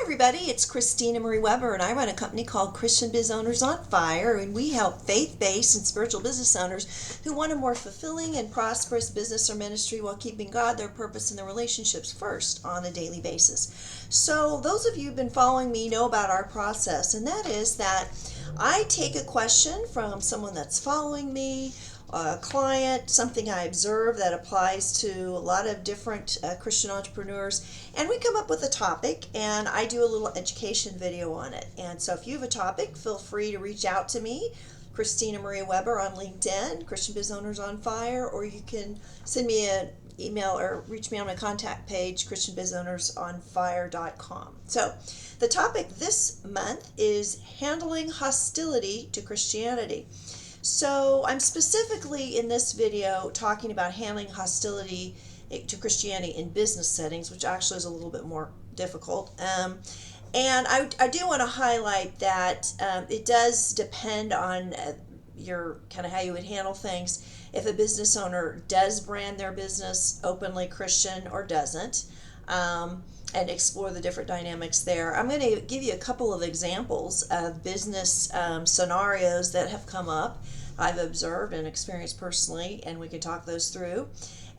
everybody, it's Christina Marie Weber, and I run a company called Christian Biz Owners on Fire, and we help faith-based and spiritual business owners who want a more fulfilling and prosperous business or ministry while keeping God, their purpose, and their relationships first on a daily basis. So those of you who've been following me know about our process, and that is that I take a question from someone that's following me, a client, something I observe that applies to a lot of different Christian entrepreneurs, and we come up with a topic and I do a little education video on it. And so if you have a topic, feel free to reach out to me, Christina Marie Weber on LinkedIn, Christian Biz Owners on Fire, or you can send me an email or reach me on my contact page, christianbizownersonfire.com. So the topic this month is handling hostility to Christianity. So I'm specifically in this video talking about handling hostility to Christianity in business settings, which actually is a little bit more difficult. And I do want to highlight that it does depend on your kind of how you would handle things. If a business owner does brand their business openly Christian or doesn't, and explore the different dynamics there. I'm going to give you a couple of examples of business scenarios that have come up, I've observed and experienced personally, and we can talk those through.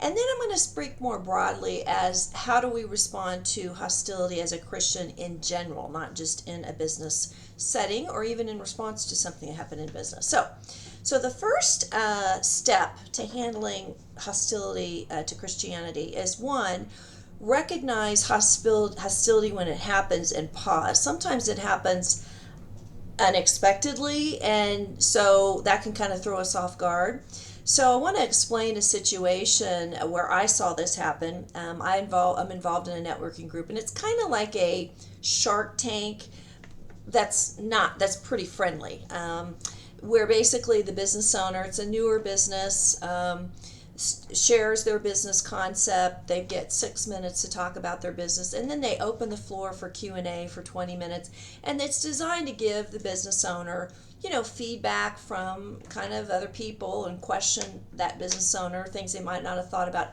And then I'm going to speak more broadly as how do we respond to hostility as a Christian in general, not just in a business setting or even in response to something that happened in business. So the first step to handling hostility to Christianity is, one, recognize hostility when it happens and pause. Sometimes it happens unexpectedly, and so that can kind of throw us off guard. So I want to explain a situation where I saw this happen. I'm involved in a networking group, and it's kind of like a Shark Tank that's pretty friendly, where basically the business owner, it's a newer business, shares their business concept. They get 6 minutes to talk about their business, and then they open the floor for Q&A for 20 minutes, and it's designed to give the business owner feedback from kind of other people and question that business owner, things they might not have thought about,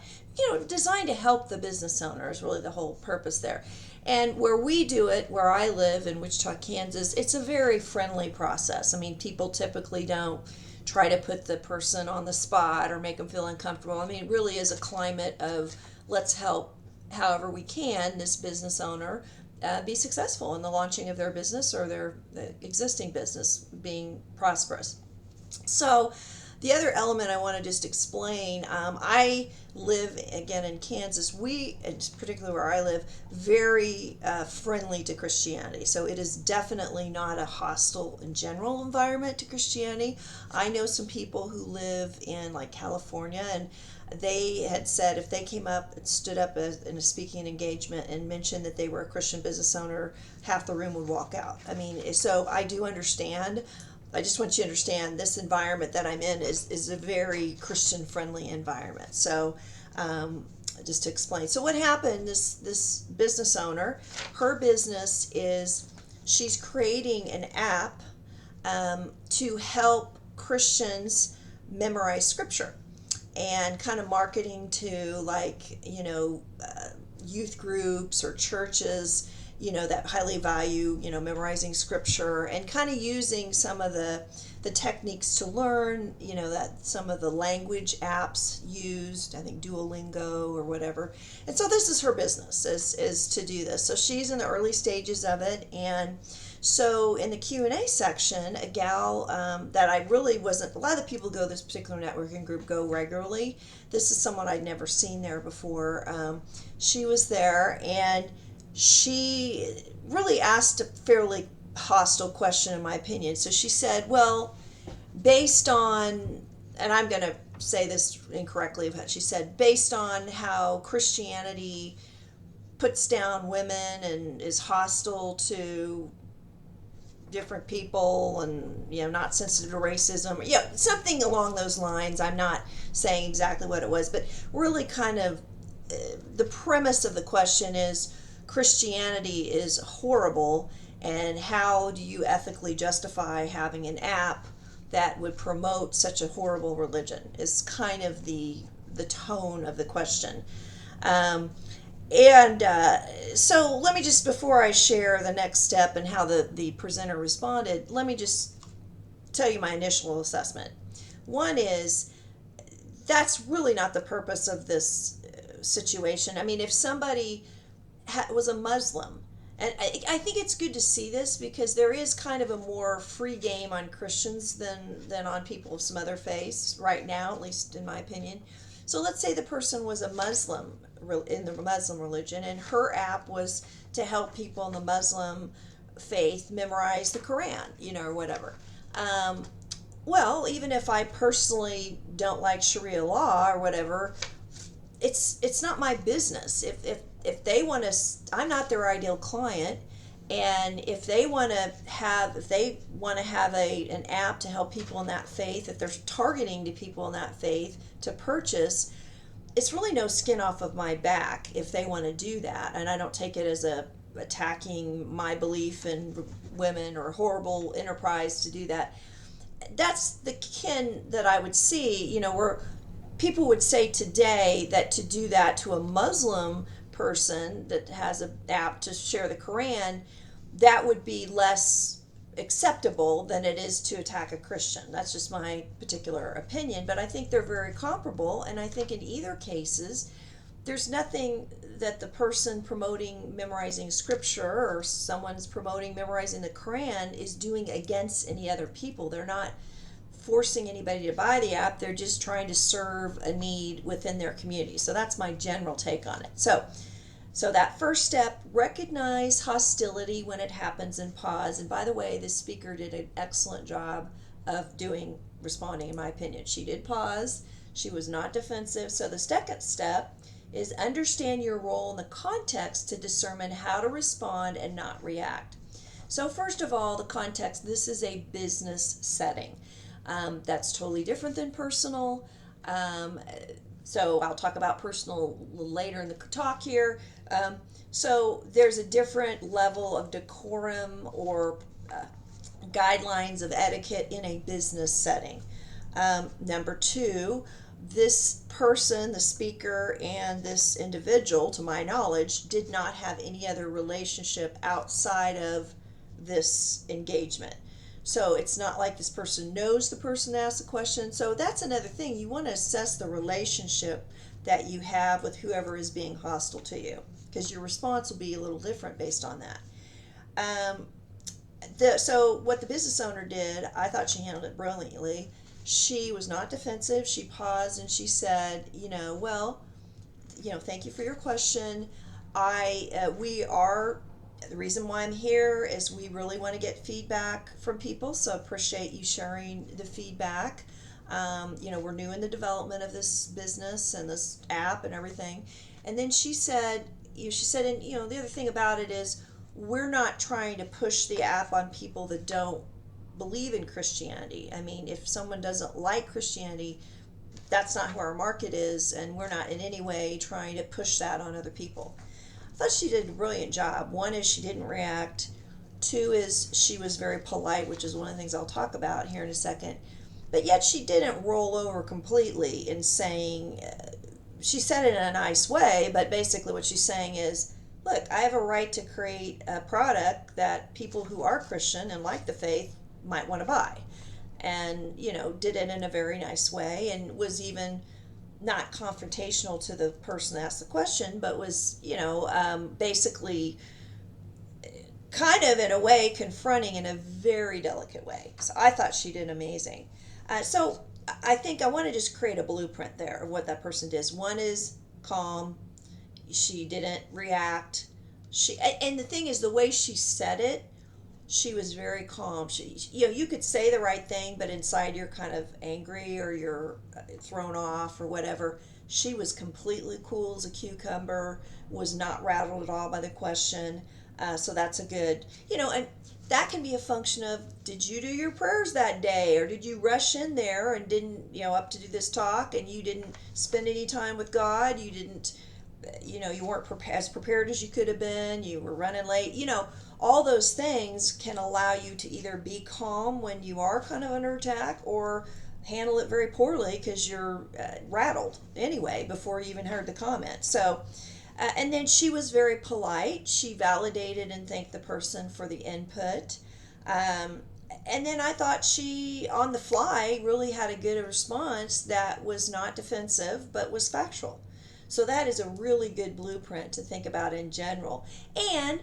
designed to help the business owner is really the whole purpose there. And where we do it, where I live in Wichita, Kansas, it's a very friendly process. I mean, people typically don't try to put the person on the spot or make them feel uncomfortable. I mean, it really is a climate of let's help however we can this business owner be successful in the launching of their business or their existing business being prosperous. So the other element I want to just explain, I live, again, in Kansas. We, particularly where I live, very friendly to Christianity. So it is definitely not a hostile in general environment to Christianity. I know some people who live in like California, and they had said if they came up and stood up in a speaking engagement and mentioned that they were a Christian business owner, half the room would walk out. I mean, so I do understand. I just want you to understand this environment that I'm in is a very Christian-friendly environment. So just to explain. So what happened, this business owner, her business is she's creating an app to help Christians memorize scripture and kind of marketing to youth groups or churches that highly value, memorizing scripture and kind of using some of the techniques to learn, that some of the language apps used, I think Duolingo or whatever. And so this is her business, is to do this. So she's in the early stages of it. And so in the Q&A section, a gal that I really wasn't, a lot of the people go to this particular networking group go regularly. This is someone I'd never seen there before. She was there, and she really asked a fairly hostile question, in my opinion. So she said, well, based on, and I'm going to say this incorrectly, but she said, based on how Christianity puts down women and is hostile to different people and, not sensitive to racism, something along those lines. I'm not saying exactly what it was, but really kind of the premise of the question is, Christianity is horrible, and how do you ethically justify having an app that would promote such a horrible religion is kind of the tone of the question. And so let me just, before I share the next step and how the presenter responded, let me just tell you my initial assessment. One is, that's really not the purpose of this situation. I mean, if somebody was a Muslim, and I think it's good to see this because there is kind of a more free game on Christians than on people of some other faiths right now, at least in my opinion. So let's say the person was a Muslim in the Muslim religion, and her app was to help people in the Muslim faith memorize the Quran, or whatever. Um, well, even if I personally don't like Sharia law or whatever, it's not my business. If they want to, I'm not their ideal client, and if they want to have an app to help people in that faith, if they're targeting to people in that faith to purchase, it's really no skin off of my back if they want to do that, and I don't take it as a attacking my belief in women or horrible enterprise to do that. That's the kin that I would see, where people would say today that to do that to a Muslim person that has an app to share the Quran, that would be less acceptable than it is to attack a Christian. That's just my particular opinion, but I think they're very comparable, and I think in either cases, there's nothing that the person promoting memorizing scripture or someone's promoting memorizing the Quran is doing against any other people. They're not forcing anybody to buy the app. They're just trying to serve a need within their community. So that's my general take on it. So that first step, recognize hostility when it happens and pause. And by the way, this speaker did an excellent job of responding, in my opinion. She did pause. She was not defensive. So the second step is understand your role in the context to determine how to respond and not react. So first of all, the context, this is a business setting. That's totally different than personal. So I'll talk about personal later in the talk here. So there's a different level of decorum or guidelines of etiquette in a business setting. Number two, this person, the speaker, and this individual, to my knowledge, did not have any other relationship outside of this engagement. So it's not like this person knows the person that asked the question. So that's another thing. You want to assess the relationship that you have with whoever is being hostile to you, because your response will be a little different based on that. So what the business owner did, I thought she handled it brilliantly. She was not defensive. She paused and she said, thank you for your question. The reason why I'm here is we really want to get feedback from people, so appreciate you sharing the feedback. We're new in the development of this business and this app and everything. And then she said, and the other thing about it is we're not trying to push the app on people that don't believe in Christianity. I mean, if someone doesn't like Christianity, that's not who our market is, and we're not in any way trying to push that on other people. I thought she did a brilliant job. One is she didn't react. Two is she was very polite, which is one of the things I'll talk about here in a second. But yet she didn't roll over completely in saying, she said it in a nice way, but basically what she's saying is, look, I have a right to create a product that people who are Christian and like the faith might want to buy. And, did it in a very nice way, and was even not confrontational to the person that asked the question, but was, basically kind of in a way confronting in a very delicate way. So I thought she did amazing. So I think I want to just create a blueprint there of what that person did. One is calm. She didn't react. And the thing is, the way she said it, she was very calm. You could say the right thing, but inside you're kind of angry or you're thrown off or whatever. She was completely cool as a cucumber, was not rattled at all by the question. So that's a good, and that can be a function of, did you do your prayers that day, or did you rush in there and didn't, up to do this talk, and you didn't spend any time with God? You didn't, you weren't as prepared as you could have been. You were running late. All those things can allow you to either be calm when you are kind of under attack, or handle it very poorly because you're rattled anyway before you even heard the comment. So And then she was very polite. She validated and thanked the person for the input. Um, and then I thought she, on the fly, really had a good response that was not defensive but was factual. So that is a really good blueprint to think about in general. And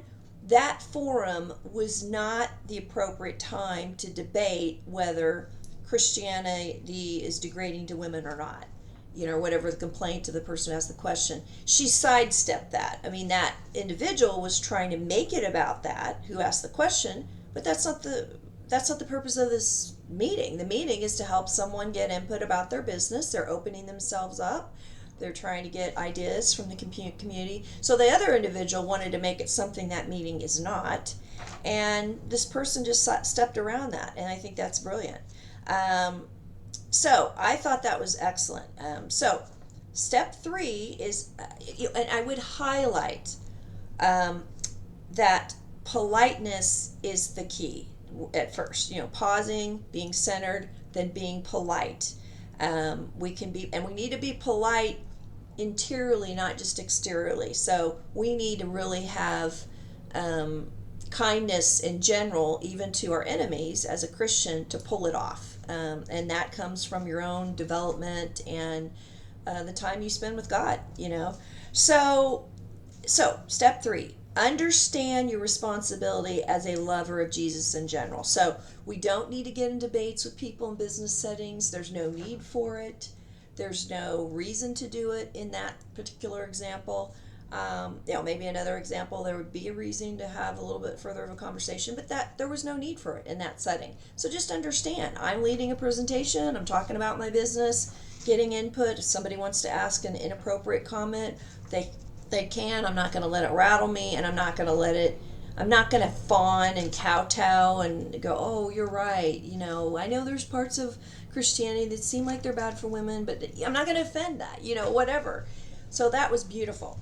that forum was not the appropriate time to debate whether Christianity is degrading to women or not, whatever the complaint to the person who asked the question. She sidestepped that. I mean, that individual was trying to make it about that who asked the question, but that's not the purpose of this meeting. The meeting is to help someone get input about their business. They're opening themselves up. They're trying to get ideas from the community. So the other individual wanted to make it something that meeting is not. And this person just stepped around that. And I think that's brilliant. So I thought that was excellent. So step 3 is, and I would highlight that politeness is the key at first. Pausing, being centered, then being polite. We need to be polite interiorly, not just exteriorly. So we need to really have kindness in general, even to our enemies as a Christian, to pull it off. And that comes from your own development and the time you spend with God, So step 3, understand your responsibility as a lover of Jesus in general. So we don't need to get in debates with people in business settings. There's no need for it. There's no reason to do it in that particular example. Maybe another example, there would be a reason to have a little bit further of a conversation, but there was no need for it in that setting. So just understand, I'm leading a presentation, I'm talking about my business, getting input. If somebody wants to ask an inappropriate comment, they can. I'm not going to let it rattle me, and I'm not going to fawn and kowtow and go, oh, you're right. I know there's parts of Christianity that seem like they're bad for women, but I'm not going to offend that, whatever. So that was beautiful.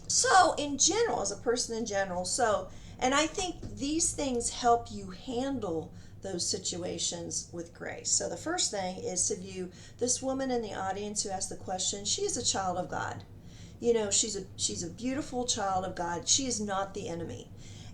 So in general, as a person in general, and I think these things help you handle those situations with grace. So the first thing is to view this woman in the audience who asked the question, she is a child of God. She's a beautiful child of God. She is not the enemy.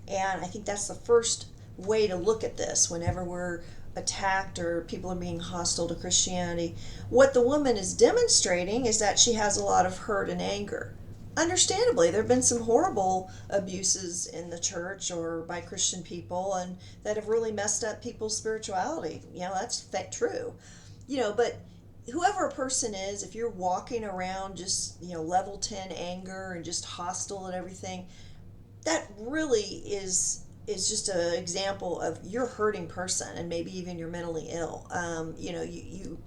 And I think that's the first way to look at this whenever we're attacked or people are being hostile to Christianity. What the woman is demonstrating is that she has a lot of hurt and anger. Understandably, there have been some horrible abuses in the church or by Christian people, and that have really messed up people's spirituality. That's true. But whoever a person is, if you're walking around just, level 10 anger and just hostile and everything, that really is just an example of you're a hurting person, and maybe even you're mentally ill.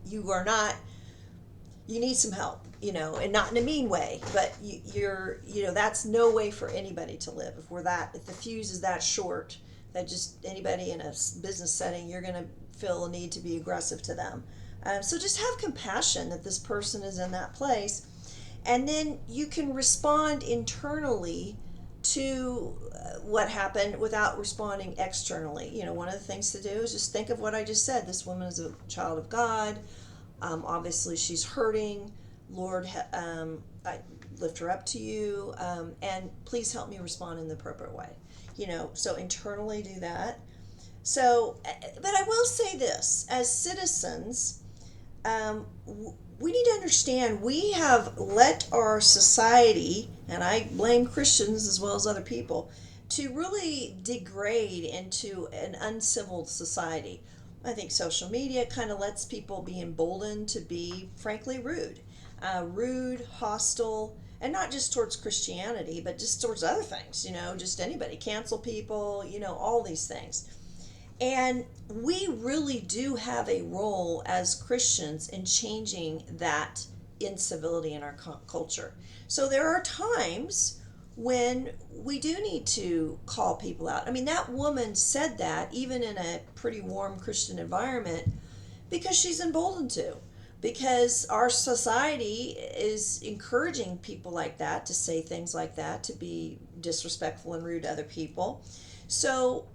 You are not, you need some help, and not in a mean way, but you're that's no way for anybody to live. If the fuse is that short, that just anybody in a business setting, you're going to feel a need to be aggressive to them. So just have compassion that this person is in that place, and then you can respond internally to what happened without responding externally. One of the things to do is just think of what I just said. This woman is a child of God. Obviously, she's hurting. Lord, I lift her up to you, and please help me respond in the appropriate way. So internally do that. So, but I will say this, as citizens, we need to understand we have let our society, and I blame Christians as well as other people, to really degrade into an uncivil society. I think social media kind of lets people be emboldened to be, frankly, rude, hostile, and not just towards Christianity, but just towards other things, just anybody, cancel people, all these things. And we really do have a role as Christians in changing that incivility in our culture. So there are times when we do need to call people out. I mean, that woman said that even in a pretty warm Christian environment because she's emboldened to. Because our society is encouraging people like that to say things like that, to be disrespectful and rude to other people. So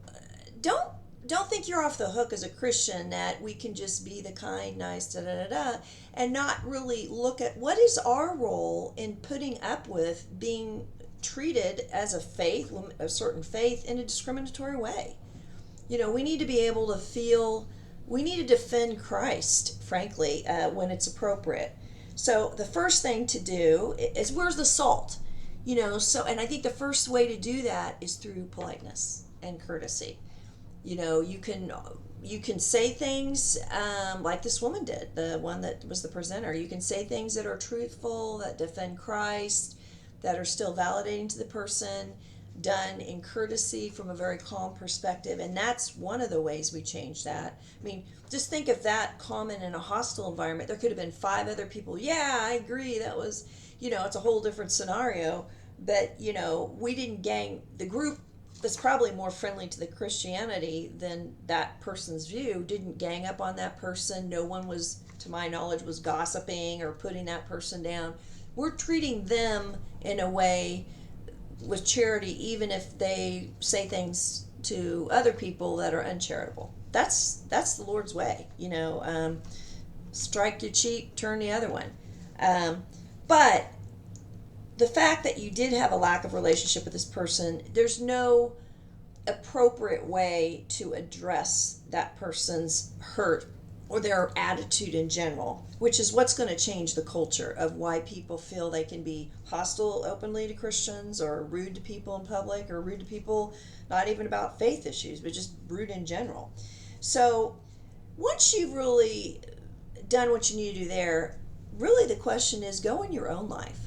don't don't think you're off the hook as a Christian that we can just be the kind, nice, da da da da, and not really look at what is our role in putting up with being treated as a certain faith, in a discriminatory way. We need to be able to feel, we need to defend Christ, frankly, when it's appropriate. So the first thing to do is, where's the salt? And I think the first way to do that is through politeness and courtesy. You can say things, like this woman did, the one that was the presenter. You can say things that are truthful, that defend Christ, that are still validating to the person, done in courtesy from a very calm perspective. And that's one of the ways we change that. I mean, just think of that comment in a hostile environment. There could have been 5 other people. Yeah, I agree. That was, it's a whole different scenario. But, we didn't gang the group that's probably more friendly to the Christianity than that person's view, didn't gang up on that person. No one was, to my knowledge, was gossiping or putting that person down. We're treating them in a way with charity, even if they say things to other people that are uncharitable. That's the Lord's way. Strike your cheek, turn the other one. But the fact that you did have a lack of relationship with this person, there's no appropriate way to address that person's hurt or their attitude in general, which is what's going to change the culture of why people feel they can be hostile openly to Christians, or rude to people in public, or rude to people not even about faith issues, but just rude in general. So once you've really done what you need to do there, really the question is, go in your own life.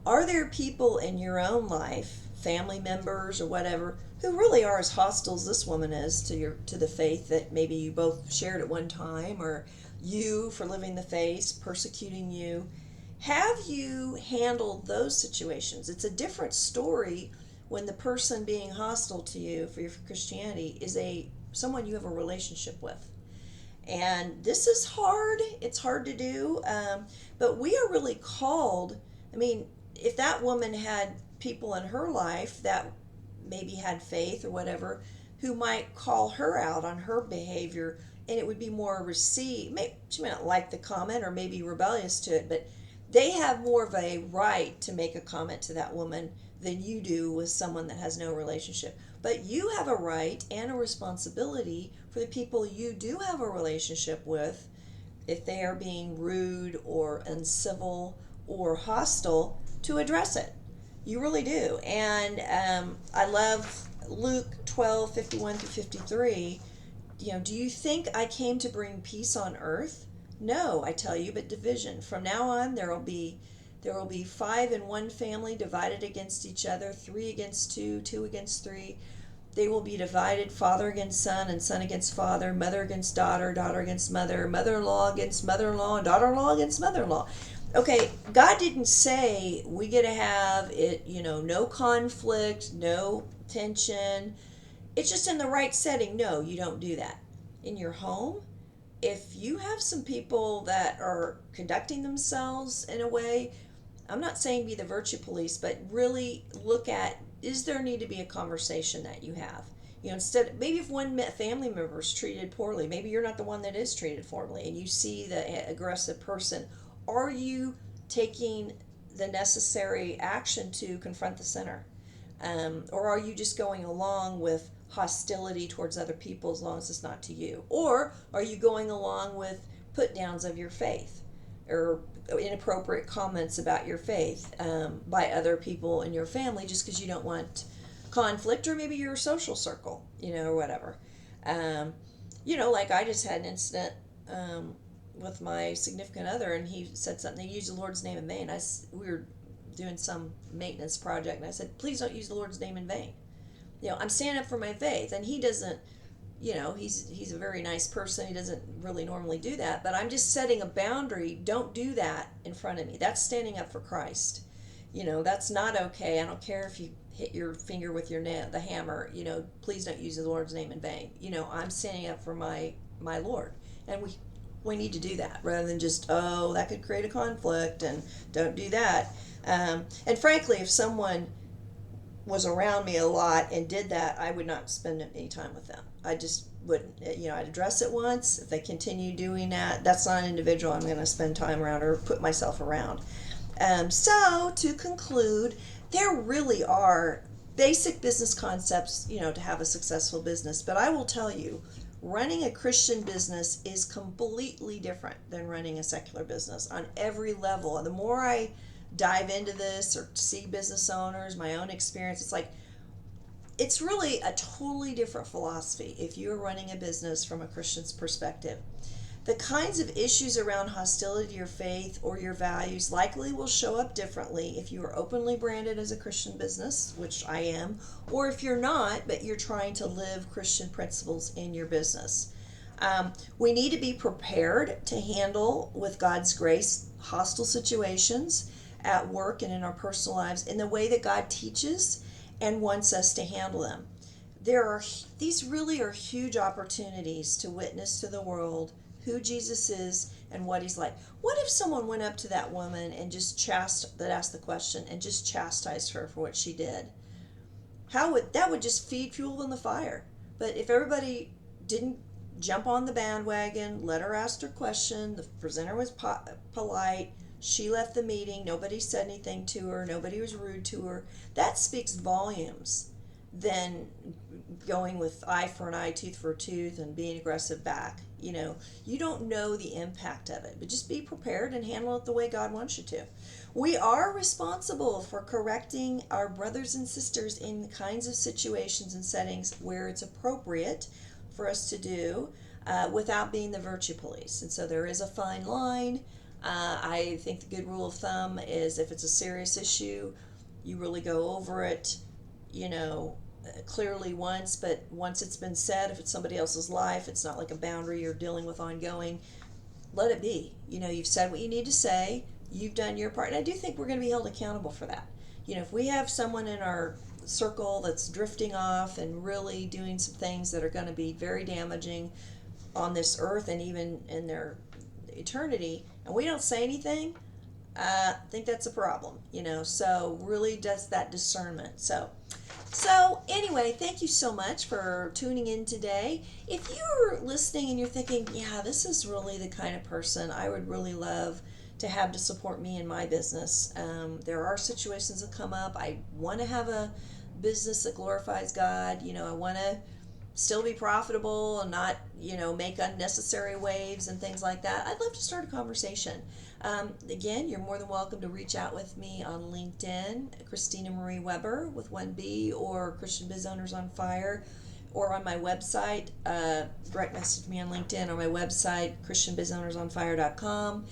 Are there people in your own life, family members or whatever, who really are as hostile as this woman is to the faith that maybe you both shared at one time, or you for living the faith, persecuting you? Have you handled those situations? It's a different story when the person being hostile to you for your Christianity is someone you have a relationship with. And this is hard. It's hard to do, but we are really called. I mean, if that woman had people in her life that maybe had faith or whatever, who might call her out on her behavior, and it would be more received. She may not like the comment or maybe rebellious to it, but they have more of a right to make a comment to that woman than you do with someone that has no relationship. But you have a right and a responsibility for the people you do have a relationship with, if they are being rude or uncivil or hostile, to address it. You really do. And I love Luke 12:51-53. Do you think I came to bring peace on earth? No, I tell you, but division. From now on, there will be 5 in one family divided against each other, 3 against 2, 2 against 3. They will be divided, father against son, and son against father, mother against daughter, daughter against mother, mother-in-law against mother-in-law, and daughter-in-law against mother-in-law. Okay, God didn't say we get to have it, no conflict, no tension. It's just in the right setting. No, you don't do that. In your home, if you have some people that are conducting themselves in a way, I'm not saying be the virtue police, but really look at, is there need to be a conversation that you have? Instead, maybe if one family member is treated poorly, maybe you're not the one that is treated poorly, and you see the aggressive person. Are you taking the necessary action to confront the sinner? Or are you just going along with hostility towards other people as long as it's not to you? Or are you going along with put downs of your faith, or inappropriate comments about your faith by other people in your family just because you don't want conflict, or maybe your social circle, or whatever? Like I just had an incident with my significant other, and he said something. He used the Lord's name in vain. We were doing some maintenance project, and I said, please don't use the Lord's name in vain. I'm standing up for my faith, and he doesn't. He's a very nice person. He doesn't really normally do that, but I'm just setting a boundary. Don't do that in front of me. That's standing up for Christ. That's not okay. I don't care if you hit your finger with the hammer. Please don't use the Lord's name in vain. I'm standing up for my Lord, and we need to do that rather than just, that could create a conflict, and don't do that. And frankly, if someone was around me a lot and did that, I would not spend any time with them. I just wouldn't. I'd address it once. If they continue doing that, that's not an individual I'm going to spend time around or put myself around. So to conclude, there really are basic business concepts, to have a successful business. But I will tell you, running a Christian business is completely different than running a secular business on every level. And the more I dive into this or see business owners, my own experience, it's really a totally different philosophy if you're running a business from a Christian's perspective. The kinds of issues around hostility to your faith or your values likely will show up differently if you are openly branded as a Christian business, which I am, or if you're not, but you're trying to live Christian principles in your business. We need to be prepared to handle, with God's grace, hostile situations at work and in our personal lives in the way that God teaches and wants us to handle them. These really are huge opportunities to witness to the world who Jesus is and what he's like. What if someone went up to that woman and just asked the question and just chastised her for what she did? That would just feed fuel in the fire. But if everybody didn't jump on the bandwagon, let her ask her question, the presenter was polite, she left the meeting, nobody said anything to her, nobody was rude to her, that speaks volumes than going with eye for an eye, tooth for a tooth, and being aggressive back. You don't know the impact of it, but just be prepared and handle it the way God wants you to. We are responsible for correcting our brothers and sisters in kinds of situations and settings where it's appropriate for us to do without being the virtue police. And so there is a fine line. I think the good rule of thumb is if it's a serious issue, you really go over it, clearly once, but once it's been said, if it's somebody else's life, it's not like a boundary you're dealing with ongoing, let it be. You've said what you need to say, you've done your part, and I do think we're going to be held accountable for that. If we have someone in our circle that's drifting off and really doing some things that are going to be very damaging on this earth and even in their eternity, and we don't say anything, I think that's a problem, so really does that discernment. So anyway, thank you so much for tuning in today. If you're listening and you're thinking, yeah, this is really the kind of person I would really love to have to support me in my business. There are situations that come up. I want to have a business that glorifies God. I want to still be profitable and not, make unnecessary waves and things like that. I'd love to start a conversation. Again, you're more than welcome to reach out with me on LinkedIn, Christina Marie Weber with 1B, or Christian Biz Owners on Fire, or on my website. Direct message me on LinkedIn or my website, christianbizownersonfire.com.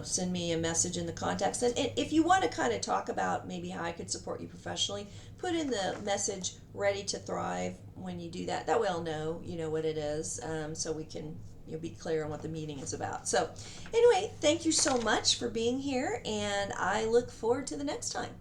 Send me a message in the contacts. And if you want to kind of talk about maybe how I could support you professionally, put in the message "Ready to Thrive" when you do that. That way I'll know, what it is, so we can be clear on what the meeting is about. So anyway, thank you so much for being here, and I look forward to the next time.